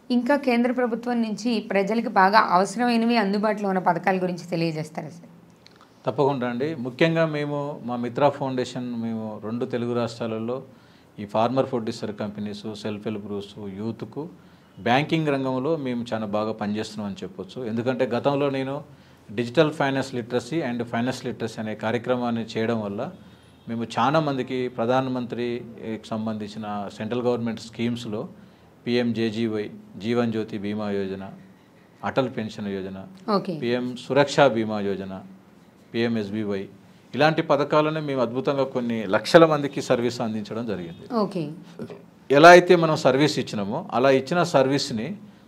ఇంకా కేంద్ర ప్రభుత్వం నుంచి ప్రజలకు బాగా అవసరమైనవి అందుబాటులో ఉన్న పథకాల గురించి తెలియజేస్తారా సార్? తప్పకుండా అండి. ముఖ్యంగా మేము మా మిత్రా ఫౌండేషన్ మేము 2 తెలుగు రాష్ట్రాలలో ఈ farmer producer companies, self help groups, యూత్కు బ్యాంకింగ్ రంగంలో మేము చాలా బాగా పనిచేస్తున్నాం అని చెప్పొచ్చు. ఎందుకంటే గతంలో నేను digital finance literacy and finance literacy అనే కార్యక్రమాన్ని చేయడం వల్ల మేము చాలా మందికి ప్రధానమంత్రికి సంబంధించిన central government స్కీమ్స్లో PMJGY, Jeevan Jyoti బీమా యోజన, అటల్ పెన్షన్ యోజన, PM సురక్షా బీమా యోజన, PMSBY ఇలాంటి పథకాలను మేము అద్భుతంగా కొన్ని లక్షల మందికి సర్వీస్ అందించడం జరిగింది. ఎలా అయితే మనం సర్వీస్ ఇచ్చినామో అలా ఇచ్చిన సర్వీస్ని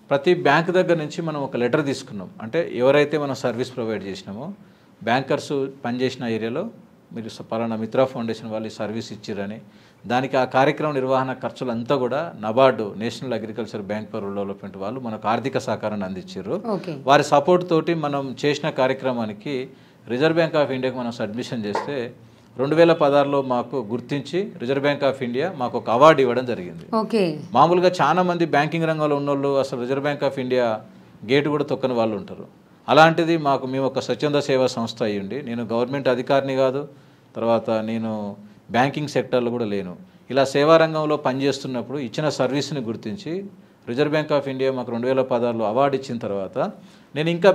ప్రతి బ్యాంక్ దగ్గర నుంచి మనం ఒక లెటర్ తీసుకున్నాం. అంటే ఎవరైతే మనం సర్వీస్ ప్రొవైడ్ చేసినామో బ్యాంకర్స్ పనిచేసిన ఏరియాలో మీరు పలానా మిత్రా ఫౌండేషన్ వాళ్ళు సర్వీస్ ఇచ్చిరని, దానికి ఆ కార్యక్రమ నిర్వహణ ఖర్చులంతా కూడా NABARD, national agriculture bank for rural development వాళ్ళు మనకు ఆర్థిక సహకారాన్ని అందించారు. వారి సపోర్ట్ తోటి మనం చేసిన కార్యక్రమానికి రిజర్వ్ బ్యాంక్ ఆఫ్ ఇండియాకి మనం సబ్మిషన్ చేస్తే 2016లో మాకు గుర్తించి రిజర్వ్ బ్యాంక్ ఆఫ్ ఇండియా మాకు ఒక అవార్డు ఇవ్వడం జరిగింది. మామూలుగా చాలా మంది బ్యాంకింగ్ రంగంలో ఉన్నోళ్ళు అసలు reserve bank of India gate కూడా తొక్కని వాళ్ళు ఉంటారు. అలాంటిది మేము ఒక స్వచ్ఛంద సేవా సంస్థ అయ్యుండి, నేను గవర్నమెంట్ అధికారిని కాదు, తర్వాత నేను బ్యాంకింగ్ సెక్టర్లో కూడా లేను. ఇలా సేవా రంగంలో పనిచేస్తున్నప్పుడు ఇచ్చిన సర్వీస్ని గుర్తించి రిజర్వ్ బ్యాంక్ ఆఫ్ ఇండియా మాకు 2016లో అవార్డు ఇచ్చిన తర్వాత నేను ఇంకా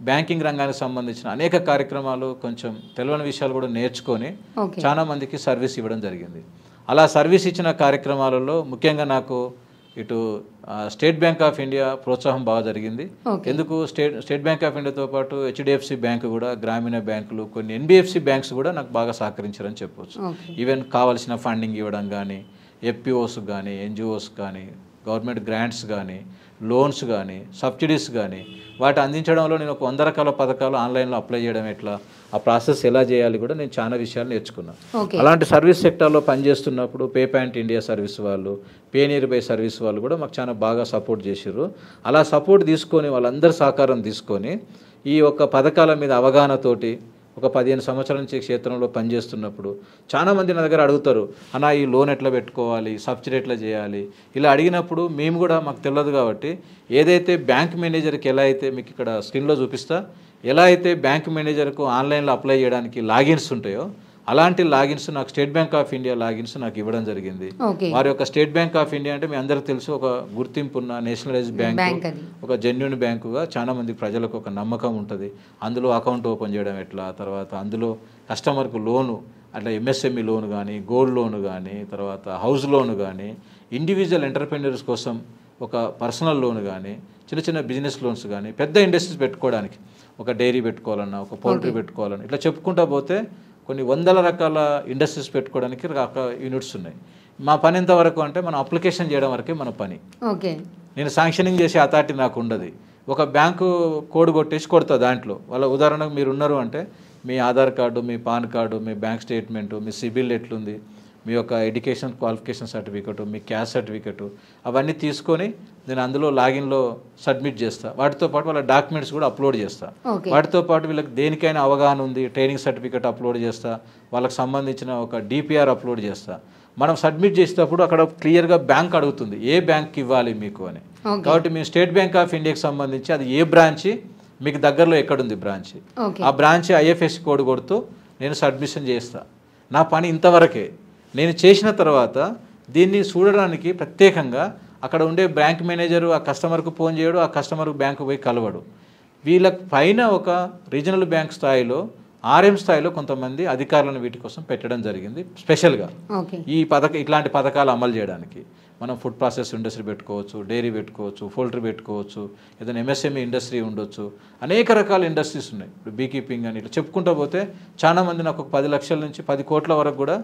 బ్యాంకింగ్ రంగానికి సంబంధించిన అనేక కార్యక్రమాలు, కొంచెం తెలియని విషయాలు కూడా నేర్చుకొని చాలా మందికి సర్వీస్ ఇవ్వడం జరిగింది. అలా సర్వీస్ ఇచ్చిన కార్యక్రమాలలో ముఖ్యంగా నాకు ఇటు స్టేట్ బ్యాంక్ ఆఫ్ ఇండియా ప్రోత్సాహం బాగా జరిగింది. ఎందుకు స్టేట్ బ్యాంక్ ఆఫ్ ఇండియాతో పాటు HDFC బ్యాంకు కూడా, గ్రామీణ బ్యాంకులు, కొన్ని NBFC బ్యాంక్స్ కూడా నాకు బాగా సహకరించారని చెప్పవచ్చు. ఈవెన్ కావాల్సిన ఫండింగ్ ఇవ్వడం కానీ, FPOస్ కానీ, NGOస్ కానీ, గవర్నమెంట్ గ్రాంట్స్ కానీ, లోన్స్ కానీ, సబ్సిడీస్ కానీ వాటి అందించడంలో నేను ఒక 100 రకాల పథకాలు ఆన్లైన్లో అప్లై చేయడం ఎట్లా, ఆ ప్రాసెస్ ఎలా చేయాలి కూడా నేను చాలా విషయాలు నేర్చుకున్నాను. అలాంటి సర్వీస్ సెక్టార్లో పనిచేస్తున్నప్పుడు పే పాయింట్ ఇండియా సర్వీస్ వాళ్ళు, పే నియర్ బై సర్వీస్ వాళ్ళు కూడా మాకు చాలా బాగా సపోర్ట్ చేశారు. అలా సపోర్ట్ తీసుకొని వాళ్ళందరి సహకారం తీసుకొని ఈ యొక్క పథకాల మీద అవగాహనతోటి ఒక 15 సంవత్సరాల నుంచి క్షేత్రంలో పనిచేస్తున్నప్పుడు చాలామంది నా దగ్గర అడుగుతారు, అన్నా ఈ లోన్ ఎట్లా పెట్టుకోవాలి, సబ్సిడీ ఎట్లా చేయాలి, ఇలా అడిగినప్పుడు మేము కూడా మాకు తెలియదు కాబట్టి ఏదైతే బ్యాంక్ మేనేజర్కి ఎలా అయితే మీకు ఇక్కడ స్క్రీన్లో చూపిస్తా, ఎలా అయితే బ్యాంక్ మేనేజర్కు ఆన్లైన్లో అప్లై చేయడానికి లాగిన్స్ ఉంటాయో అలాంటి లాగిన్స్ నాకు state bank of India logins నాకు ఇవ్వడం జరిగింది. వారి యొక్క స్టేట్ బ్యాంక్ ఆఫ్ ఇండియా అంటే మీ అందరికీ తెలుసు, ఒక గుర్తింపు ఉన్న నేషనలైజ్డ్ బ్యాంక్, ఒక జెన్యూన్ బ్యాంకుగా చాలా మంది ప్రజలకు ఒక నమ్మకం ఉంటుంది. అందులో అకౌంట్ ఓపెన్ చేయడం ఎట్లా, తర్వాత అందులో కస్టమర్కు లోను అట్లా MSME లోన్ కానీ, గోల్డ్ లోన్ కానీ, తర్వాత హౌస్ లోన్ కానీ, ఇండివిజువల్ ఎంటర్ప్రెన్యూర్స్ కోసం ఒక పర్సనల్ లోన్ కానీ, చిన్న చిన్న బిజినెస్ లోన్స్ కానీ, పెద్ద ఇండస్ట్రీస్ పెట్టుకోవడానికి ఒక డైరీ పెట్టుకోవాలన్నా, ఒక పౌల్ట్రీ పెట్టుకోవాలన్నా, ఇట్లా చెప్పుకుంటా పోతే కొన్ని 100 రకాల ఇండస్ట్రీస్ పెట్టుకోవడానికి యూనిట్స్ ఉన్నాయి. మా పని ఎంతవరకు అంటే మనం అప్లికేషన్ చేయడం వరకే మన పని. నేను శాంక్షనింగ్ చేసే అథారిటీ నాకు ఉండదు. ఒక బ్యాంకు కోడ్ కొడతా, దాంట్లో వాళ్ళ ఉదాహరణకు మీరు ఉన్నారు అంటే మీ ఆధార్ కార్డు, మీ పాన్ కార్డు, మీ బ్యాంక్ స్టేట్మెంటు, మీ సిబిల్ ఎట్లుంది, మీ యొక్క ఎడ్యుకేషన్ క్వాలిఫికేషన్ సర్టిఫికెట్, మీ క్యాస్ట్ సర్టిఫికెట్, అవన్నీ తీసుకొని నేను అందులో లాగిన్లో సబ్మిట్ చేస్తా. వాటితో పాటు వాళ్ళ డాక్యుమెంట్స్ కూడా అప్లోడ్ చేస్తా. వాటితో పాటు వీళ్ళకి దేనికైనా అవగాహన ఉంది, ట్రైనింగ్ సర్టిఫికెట్ అప్లోడ్ చేస్తా, వాళ్ళకి సంబంధించిన ఒక DPR అప్లోడ్ చేస్తా. మనం సబ్మిట్ చేసేటప్పుడు అక్కడ క్లియర్గా బ్యాంక్ అడుగుతుంది ఏ బ్యాంక్కి ఇవ్వాలి మీకు అని. కాబట్టి మేము స్టేట్ బ్యాంక్ ఆఫ్ ఇండియాకి సంబంధించి అది ఏ బ్రాంచి మీకు దగ్గరలో ఎక్కడుంది బ్రాంచ్, ఆ బ్రాంచ్ IFSC కోడ్ కొడుతూ నేను సబ్మిషన్ చేస్తా. నా పని ఇంతవరకే. నేను చేసిన తర్వాత దీన్ని చూడడానికి ప్రత్యేకంగా అక్కడ ఉండే బ్యాంక్ మేనేజరు ఆ కస్టమర్కు ఫోన్ చేయడు, ఆ కస్టమర్కు బ్యాంకు పోయి కలవడు. వీళ్ళ పైన ఒక రీజనల్ బ్యాంక్ స్థాయిలో, RM స్థాయిలో కొంతమంది అధికారులను వీటి కోసం పెట్టడం జరిగింది స్పెషల్గా ఇట్లాంటి పథకాలు అమలు చేయడానికి. మనం ఫుడ్ ప్రాసెస్ ఇండస్ట్రీ పెట్టుకోవచ్చు, డైరీ పెట్టుకోవచ్చు, పౌల్ట్రీ పెట్టుకోవచ్చు, ఏదైనా MSME ఇండస్ట్రీ ఉండొచ్చు, అనేక రకాల ఇండస్ట్రీస్ ఉన్నాయి. ఇప్పుడు బీకీపింగ్ అని ఇట్లా చెప్పుకుంటూ పోతే చాలామంది నాకు 10 లక్షల నుంచి 10 కోట్ల వరకు కూడా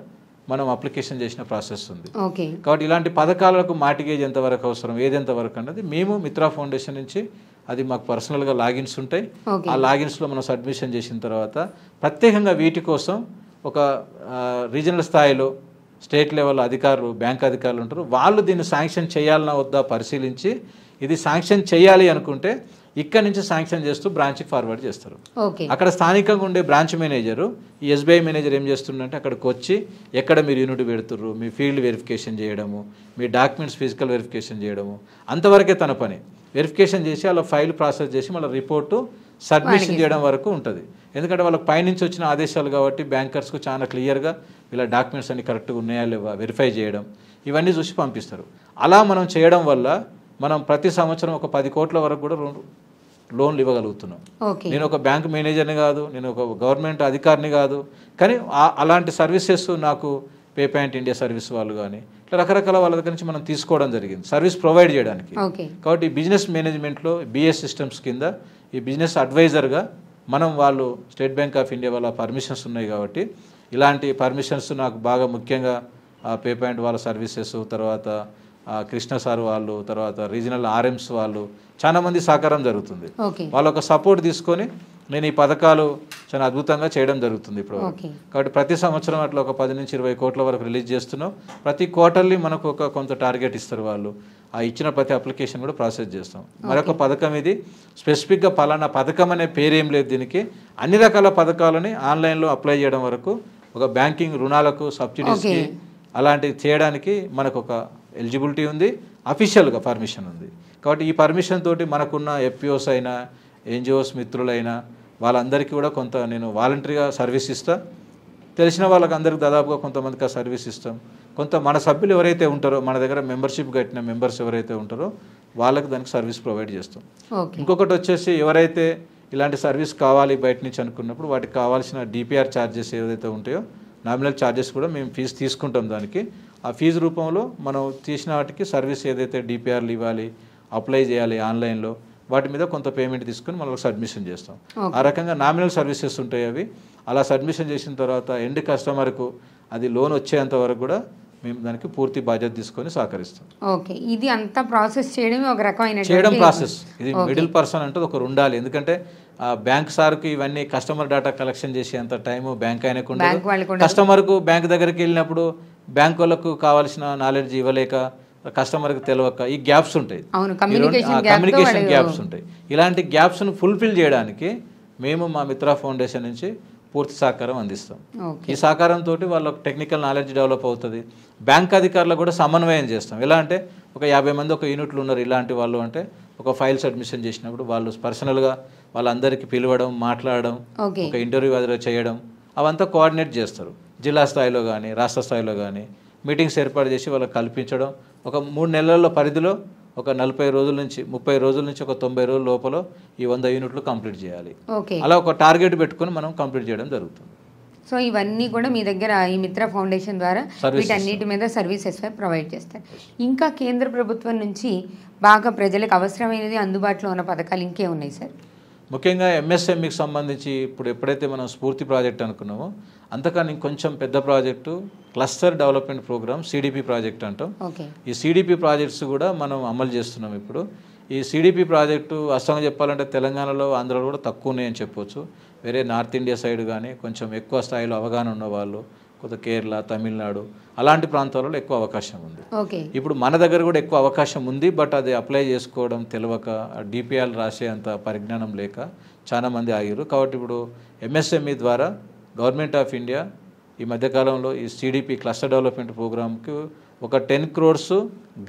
మనం అప్లికేషన్ చేసిన ప్రాసెస్ ఉంది. కాబట్టి ఇలాంటి పథకాలకు మార్టిగేజ్ ఎంతవరకు అవసరం, ఏది ఎంతవరకు అన్నది మేము మిత్రా ఫౌండేషన్ నుంచి అది మాకు పర్సనల్గా లాగిన్స్ ఉంటాయి. ఆ లాగిన్స్లో మనం సబ్మిషన్ చేసిన తర్వాత ప్రత్యేకంగా వీటి కోసం ఒక రీజనల్ స్థాయిలో స్టేట్ లెవెల్ అధికారులు, బ్యాంక్ అధికారులు ఉంటారు. వాళ్ళు దీన్ని శాంక్షన్ చేయాలన్నా వద్దా పరిశీలించి ఇది శాంక్షన్ చేయాలి అనుకుంటే ఇక్కడ నుంచి శాంక్షన్ చేస్తూ బ్రాంచ్కి ఫార్వర్డ్ చేస్తారు. ఓకే. అక్కడ స్థానికంగా ఉండే బ్రాంచ్ మేనేజరు, ఈ ఎస్బీఐ మేనేజర్ ఏం చేస్తుందంటే అక్కడికి వచ్చి ఎక్కడ మీరు యూనిట్ పెడుతుర్రు, మీ ఫీల్డ్ వెరిఫికేషన్ చేయడము, మీ డాక్యుమెంట్స్ ఫిజికల్ వెరిఫికేషన్ చేయడము, అంతవరకే తన పని. వెరిఫికేషన్ చేసి అలా ఫైల్ ప్రాసెస్ చేసి మళ్ళీ రిపోర్టు సబ్మిషన్ చేయడం వరకు ఉంటుంది. ఎందుకంటే వాళ్ళకి పైనుంచి వచ్చిన ఆదేశాలు కాబట్టి బ్యాంకర్స్కు చాలా క్లియర్గా ఇలా డాక్యుమెంట్స్ అన్ని కరెక్ట్గా ఉన్నాయా లేవా వెరిఫై చేయడం, ఇవన్నీ చూసి పంపిస్తారు. అలా మనం చేయడం వల్ల మనం ప్రతి సంవత్సరం ఒక 10 కోట్ల వరకు కూడా లోన్లు ఇవ్వగలుగుతున్నాం. నేను ఒక బ్యాంక్ మేనేజర్ని కాదు, నేను ఒక గవర్నమెంట్ అధికారిని కాదు, కానీ అలాంటి సర్వీసెస్ నాకు పే పాయింట్ ఇండియా సర్వీస్ వాళ్ళు కానీ ఇట్లా రకరకాల వాళ్ళ దగ్గర నుంచి మనం తీసుకోవడం జరిగింది సర్వీస్ ప్రొవైడ్ చేయడానికి. కాబట్టి బిజినెస్ మేనేజ్మెంట్లో బిఎస్ సిస్టమ్స్ కింద ఈ బిజినెస్ అడ్వైజర్గా మనం వాళ్ళు స్టేట్ బ్యాంక్ ఆఫ్ ఇండియా వాళ్ళ పర్మిషన్స్ ఉన్నాయి కాబట్టి ఇలాంటి పర్మిషన్స్ నాకు బాగా ముఖ్యంగా పే పాయింట్ వాళ్ళ సర్వీసెస్, తర్వాత కృష్ణ సార్ వాళ్ళు, తర్వాత రీజనల్ ఆర్ఎంస్ వాళ్ళు చాలామంది సహకారం జరుగుతుంది. వాళ్ళ ఒక సపోర్ట్ తీసుకొని నేను ఈ పథకాలు చాలా అద్భుతంగా చేయడం జరుగుతుంది ఇప్పుడు. కాబట్టి ప్రతి సంవత్సరం అట్లా ఒక 10 నుంచి 20 కోట్ల వరకు రిలీజ్ చేస్తున్నాం. ప్రతి క్వార్టర్లీ మనకు ఒక కొంత టార్గెట్ ఇస్తారు వాళ్ళు. ఆ ఇచ్చిన ప్రతి అప్లికేషన్ కూడా ప్రాసెస్ చేస్తాం. మరొక పథకం ఇది స్పెసిఫిక్గా పలానా పథకం అనే పేరేం లేదు దీనికి. అన్ని రకాల పథకాలని ఆన్లైన్లో అప్లై చేయడం వరకు ఒక బ్యాంకింగ్ రుణాలకు సబ్సిడీస్కి అలాంటివి చేయడానికి మనకు ఒక ఎలిజిబిలిటీ ఉంది, అఫీషియల్గా పర్మిషన్ ఉంది. కాబట్టి ఈ పర్మిషన్ తోటి మనకున్న ఎఫ్పిఓస్ అయినా ఎన్జిఓస్ మిత్రులైనా వాళ్ళందరికీ కూడా కొంత నేను వాలంటరీగా సర్వీస్ ఇస్తా. తెలిసిన వాళ్ళకి అందరికి దాదాపుగా కొంతమందికి ఆ సర్వీస్ ఇస్తాం. కొంత మన సభ్యులు ఎవరైతే ఉంటారో, మన దగ్గర మెంబర్షిప్ కట్టిన మెంబర్స్ ఎవరైతే ఉంటారో వాళ్ళకి దానికి సర్వీస్ ప్రొవైడ్ చేస్తాం. ఇంకొకటి వచ్చేసి ఎవరైతే ఇలాంటి సర్వీస్ కావాలి బయట నుంచి అనుకున్నప్పుడు వాటికి కావాల్సిన డిపిఆర్ ఛార్జెస్ ఏదైతే ఉంటాయో నామినల్ ఛార్జెస్ కూడా మేము ఫీజు తీసుకుంటాం. దానికి ఆ ఫీజు రూపంలో మనం తీసిన వాటికి సర్వీస్ ఏదైతే డిపిఆర్లు ఇవ్వాలి, అప్లై చేయాలి ఆన్లైన్లో, వాటి మీద కొంత పేమెంట్ తీసుకొని మనం సబ్మిషన్ చేస్తాం. ఆ రకంగా నామినల్ సర్వీసెస్ ఉంటాయి అవి. అలా సబ్మిషన్ చేసిన తర్వాత ఎండ్ కస్టమర్కు అది లోన్ వచ్చేంత వరకు కూడా మేము దానికి పూర్తి బాధ్యత తీసుకొని సహకరిస్తాం. ఓకే. ఇది అంతా ప్రాసెస్ చేయడమే ఒక రకమైన చేయడం ప్రాసెస్. ఇది మిడిల్ పర్సన్ అంటే ఒకరు ఉండాలి. ఎందుకంటే బ్యాంక్ సార్కి ఇవన్నీ కస్టమర్ డేటా కలెక్షన్ చేసేంత టైము బ్యాంక్ ఆయనకు ఉండదు. కస్టమర్కు బ్యాంక్ దగ్గరికి వెళ్ళినప్పుడు బ్యాంక్ వాళ్ళకు కావాల్సిన నాలెడ్జ్ ఇవ్వలేక కస్టమర్కి తెలియక ఈ గ్యాప్స్ ఉంటాయి, కమ్యూనికేషన్ గ్యాప్స్ ఉంటాయి. ఇలాంటి గ్యాప్స్ను ఫుల్ఫిల్ చేయడానికి మేము మా మిత్రా ఫౌండేషన్ నుంచి పూర్తి సహకారం అందిస్తాం. ఈ సహకారంతో వాళ్ళకు టెక్నికల్ నాలెడ్జ్ డెవలప్ అవుతుంది. బ్యాంక్ అధికారులకు కూడా సమన్వయం చేస్తాం. ఎలా అంటే ఒక 50 మంది ఒక యూనిట్లు ఉన్నారు ఇలాంటి వాళ్ళు అంటే ఒక ఫైల్ సబ్మిషన్ చేసినప్పుడు వాళ్ళు పర్సనల్గా వాళ్ళందరికీ పిలవడం, మాట్లాడడం, ఒక ఇంటర్వ్యూ అదే చేయడం అవంతా కోఆర్డినేట్ చేస్తారు. జిల్లా స్థాయిలో కానీ రాష్ట్ర స్థాయిలో కానీ మీటింగ్స్ ఏర్పాటు చేసి వాళ్ళకి కల్పించడం. ఒక 3 నెలల పరిధిలో ఒక 40 రోజుల నుంచి 30 రోజుల నుంచి ఒక 90 రోజుల లోపల ఈ 100 యూనిట్లు కంప్లీట్ చేయాలి. అలా ఒక టార్గెట్ పెట్టుకొని మనం కంప్లీట్ చేయడం జరుగుతుంది. సో ఇవన్నీ కూడా మీ దగ్గర ఈ మిత్ర ఫౌండేషన్ ద్వారా వీటన్నిటి మీద సర్వీసెస్ ప్రొవైడ్ చేస్తారు. ఇంకా కేంద్ర ప్రభుత్వం నుంచి బాగా ప్రజలకు అవసరమైనది అందుబాటులో ఉన్న పథకాలు ఇంకే ఉన్నాయి సార్? ముఖ్యంగా ఎంఎస్ఎంఈకి సంబంధించి ఇప్పుడు ఎప్పుడైతే మనం స్ఫూర్తి ప్రాజెక్ట్ అనుకున్నామో అంతకన్నా ఇంకొంచెం పెద్ద project cluster development program CDP project అంటాం. ఈ సిడిపి ప్రాజెక్ట్స్ కూడా మనం అమలు చేస్తున్నాం ఇప్పుడు. ఈ సిడిపి ప్రాజెక్టు వాస్తవంగా చెప్పాలంటే తెలంగాణలో, ఆంధ్రాలో కూడా తక్కువ ఉన్నాయని చెప్పొచ్చు. వేరే నార్త్ ఇండియా సైడ్ కానీ కొంచెం ఎక్కువ స్థాయిలో అవగాహన ఉన్నవాళ్ళు, కొంత కేరళ, తమిళనాడు అలాంటి ప్రాంతాలలో ఎక్కువ అవకాశం ఉంది. ఇప్పుడు మన దగ్గర కూడా ఎక్కువ అవకాశం ఉంది. బట్ అది అప్లై చేసుకోవడం తెలియక, డిపిఆర్ రాసే అంత పరిజ్ఞానం లేక చాలామంది ఆగిరు. కాబట్టి ఇప్పుడు ఎంఎస్ఎంఈ ద్వారా గవర్నమెంట్ ఆఫ్ ఇండియా ఈ మధ్యకాలంలో ఈ సిడిపి క్లస్టర్ డెవలప్మెంట్ ప్రోగ్రామ్కి ఒక 10 crores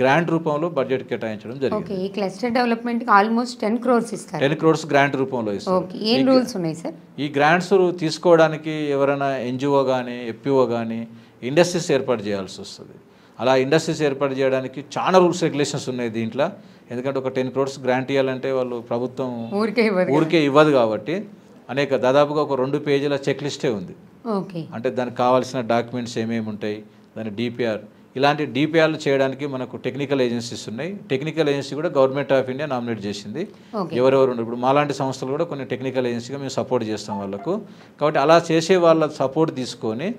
గ్రాంట్ రూపంలో బడ్జెట్ కేటాయించడం జరిగింది. ఈ క్లస్టర్ డెవలప్మెంట్కి ఆల్మోస్ట్ 10 crores ఇస్తారు. 10 crores గ్రాంట్ రూపంలో ఇస్తారు. ఏం రూల్స్ ఉన్నాయి సార్? ఈ గ్రాంట్స్ తీసుకోవడానికి ఎవరైనా ఎన్జిఓ కానీ ఎఫ్పిఓ కానీ ఇండస్ట్రీస్ ఏర్పాటు చేయాల్సి వస్తుంది. అలా ఇండస్ట్రీస్ ఏర్పాటు చేయడానికి చాలా రూల్స్ రెగ్యులేషన్స్ ఉన్నాయి దీంట్లో. ఎందుకంటే ఒక 10 crores గ్రాంట్ ఇవ్వాలంటే వాళ్ళు ప్రభుత్వం ఊరికే ఇవ్వదు కాబట్టి అనేక దాదాపుగా ఒక 2 పేజీల చెక్ లిస్టే ఉంది. అంటే దానికి కావాల్సిన డాక్యుమెంట్స్ ఏమేమి ఉంటాయి, దాని డిపిఆర్, ఇలాంటి డిపిఆర్లు చేయడానికి మనకు టెక్నికల్ ఏజెన్సీస్ ఉన్నాయి. టెక్నికల్ ఏజెన్సీ కూడా గవర్నమెంట్ ఆఫ్ ఇండియా నామినేట్ చేసింది. ఎవరెవరు ఇప్పుడు మాలాంటి సంస్థలు కూడా కొన్ని టెక్నికల్ ఏజెన్సీగా మేము సపోర్ట్ చేస్తాం వాళ్ళకు. కాబట్టి అలా చేసే వాళ్ళ సపోర్ట్ తీసుకొని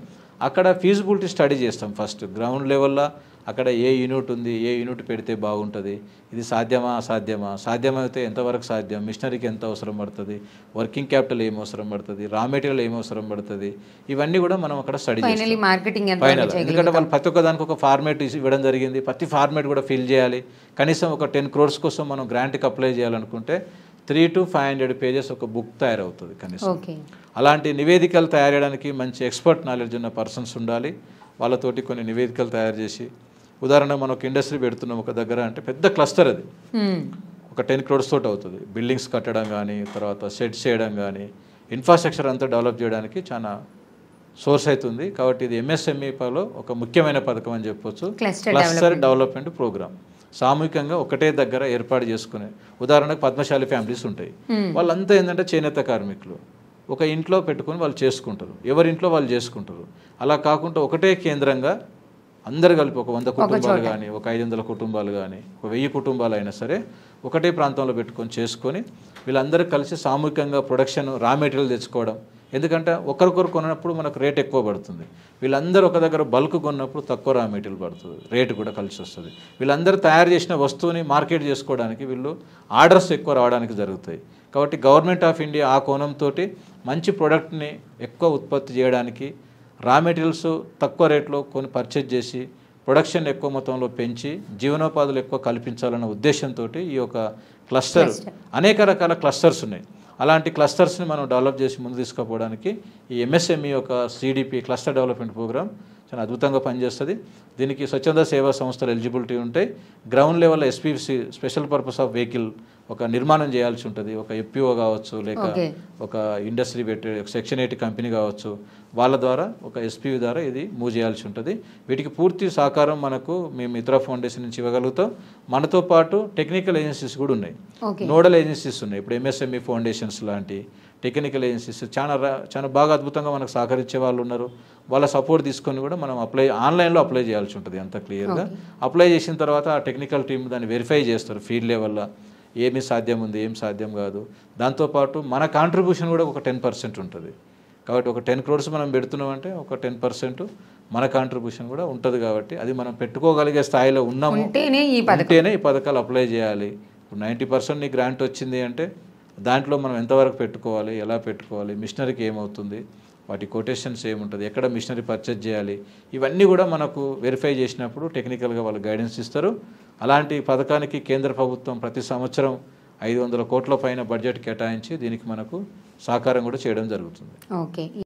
అక్కడ ఫీజిబిలిటీ స్టడీ చేస్తాం. ఫస్ట్ గ్రౌండ్ లెవెల్లో అక్కడ ఏ యూనిట్ ఉంది, ఏ యూనిట్ పెడితే బాగుంటుంది, ఇది సాధ్యమా అసాధ్యమా, సాధ్యమైతే ఎంతవరకు సాధ్యం, మిషనరీకి ఎంత అవసరం పడుతుంది, వర్కింగ్ క్యాపిటల్ ఏం అవసరం పడుతుంది, రా మెటీరియల్ ఏం అవసరం పడుతుంది, ఇవన్నీ కూడా మనం అక్కడ స్టడీ చేస్తాం. ఫైనల్ ఎందుకంటే వాళ్ళు ప్రతి ఒక్క దానికి ఒక ఫార్మేట్ ఇవ్వడం జరిగింది. ప్రతి ఫార్మేట్ కూడా ఫిల్ చేయాలి. కనీసం ఒక 10 crores కోసం మనం గ్రాంట్కి అప్లై చేయాలనుకుంటే 300 to 500 పేజెస్ ఒక బుక్ తయారవుతుంది కనీసం. ఓకే. అలాంటి నివేదికలు తయారు చేయడానికి మంచి ఎక్స్పర్ట్ నాలెడ్జ్ ఉన్న పర్సన్స్ ఉండాలి. వాళ్ళతోటి కొన్ని నివేదికలు తయారు చేసి, ఉదాహరణ మనం ఒక ఇండస్ట్రీ పెడుతున్నాం ఒక దగ్గర అంటే పెద్ద క్లస్టర్ అది, ఒక 10 crores తోటి అవుతుంది. బిల్డింగ్స్ కట్టడం కానీ, తర్వాత సెట్స్ చేయడం కానీ, ఇన్ఫ్రాస్ట్రక్చర్ అంతా డెవలప్ చేయడానికి చాలా సోర్స్ అవుతుంది. కాబట్టి ఇది ఎంఎస్ఎంఈలో ఒక ముఖ్యమైన పథకం అని చెప్పొచ్చు. క్లస్టర్ డెవలప్మెంట్ ప్రోగ్రామ్ సామూహికంగా ఒకటే దగ్గర ఏర్పాటు చేసుకునే, ఉదాహరణకు పద్మశాలి ఫ్యామిలీస్ ఉంటాయి, వాళ్ళంతా ఏంటంటే చేనేత కార్మికులు ఒక ఇంట్లో పెట్టుకొని వాళ్ళు చేసుకుంటారు, ఎవరింట్లో వాళ్ళు చేసుకుంటారు. అలా కాకుండా ఒకటే కేంద్రంగా అందరు కలిపి ఒక 100 కుటుంబాలు కానీ, ఒక 500 కుటుంబాలు కానీ, ఒక 1000 కుటుంబాలు అయినా సరే ఒకటే ప్రాంతంలో పెట్టుకొని చేసుకొని వీళ్ళందరూ కలిసి సామూహికంగా ప్రొడక్షన్ రా మెటీరియల్ తెచ్చుకోవడం. ఎందుకంటే ఒకరికొకరు కొన్నప్పుడు మనకు రేట్ ఎక్కువ పడుతుంది, వీళ్ళందరూ ఒక దగ్గర బల్క్ కొన్నప్పుడు తక్కువ రా మెటీరియల్ పడుతుంది, రేటు కూడా కలిసి వస్తుంది. వీళ్ళందరూ తయారు చేసిన వస్తువుని మార్కెట్ చేసుకోవడానికి వీళ్ళు ఆర్డర్స్ ఎక్కువ రావడానికి జరుగుతాయి. కాబట్టి గవర్నమెంట్ ఆఫ్ ఇండియా ఆ కోణంతో మంచి ప్రోడక్ట్ని ఎక్కువ ఉత్పత్తి చేయడానికి, రా మెటీరియల్స్ తక్కువ రేట్లో కొని పర్చేజ్ చేసి ప్రొడక్షన్ ఎక్కువ మొత్తంలో పెంచి జీవనోపాధులు ఎక్కువ కల్పించాలన్న ఉద్దేశంతో ఈ యొక్క క్లస్టర్, అనేక రకాల క్లస్టర్స్ ఉన్నాయి. అలాంటి క్లస్టర్స్ని మనం డెవలప్ చేసి ముందు తీసుకుపోవడానికి ఈ ఎంఎస్ఎంఈ యొక్క సిడిపి క్లస్టర్ డెవలప్మెంట్ ప్రోగ్రామ్ చాలా అద్భుతంగా పనిచేస్తుంది. దీనికి స్వచ్ఛంద సేవా సంస్థలు ఎలిజిబిలిటీ ఉంటాయి. గ్రౌండ్ లెవెల్లో SPC special purpose of vehicle ఒక నిర్మాణం చేయాల్సి ఉంటుంది. ఒక ఎఫ్పిఓ కావచ్చు, లేక ఒక ఇండస్ట్రీ పెట్టి సెక్షన్ 8 కంపెనీ కావచ్చు, వాళ్ళ ద్వారా ఒక ఎస్పీవి ద్వారా ఇది మూవ్ చేయాల్సి ఉంటుంది. వీటికి పూర్తి సహకారం మనకు మేము మిత్రా ఫౌండేషన్ నుంచి ఇవ్వగలుగుతాం. మనతో పాటు టెక్నికల్ ఏజెన్సీస్ కూడా ఉన్నాయి, నోడల్ ఏజెన్సీస్ ఉన్నాయి. ఇప్పుడు ఎంఎస్ఎంఈ ఫౌండేషన్స్ లాంటి టెక్నికల్ ఏజెన్సీస్ చాలా బాగా అద్భుతంగా మనకు సహకరించే వాళ్ళు ఉన్నారు. వాళ్ళ సపోర్ట్ తీసుకొని కూడా మనం ఆన్లైన్లో అప్లై చేయాల్సి ఉంటుంది. అంత క్లియర్గా అప్లై చేసిన తర్వాత ఆ టెక్నికల్ టీమ్ దాన్ని వెరిఫై చేస్తారు ఫీల్డ్ లెవెల్లో, ఏమి సాధ్యం ఉంది, ఏం సాధ్యం కాదు. దాంతోపాటు మన కాంట్రిబ్యూషన్ కూడా ఒక 10% ఉంటుంది. కాబట్టి ఒక 10 crores మనం పెడుతున్నామంటే ఒక 10% మన కాంట్రిబ్యూషన్ కూడా ఉంటుంది. కాబట్టి అది మనం పెట్టుకోగలిగే స్థాయిలో ఉన్నాము ఉంటేనే ఈ పథకాలు అప్లై చేయాలి. ఇప్పుడు 90% నీ గ్రాంట్ వచ్చింది అంటే దాంట్లో మనం ఎంతవరకు పెట్టుకోవాలి, ఎలా పెట్టుకోవాలి, మిషనరీకి ఏమవుతుంది, వాటి కొటేషన్స్ ఏముంటుంది, ఎక్కడ మిషనరీ పర్చేజ్ చేయాలి, ఇవన్నీ కూడా మనకు వెరిఫై చేసినప్పుడు టెక్నికల్గా వాళ్ళు గైడెన్స్ ఇస్తారు. అలాంటి పథకానికి కేంద్ర ప్రభుత్వం ప్రతి సంవత్సరం 500 కోట్ల పైన బడ్జెట్ కేటాయించి దీనికి మనకు సహకారం కూడా చేయడం జరుగుతుంది. ఓకే.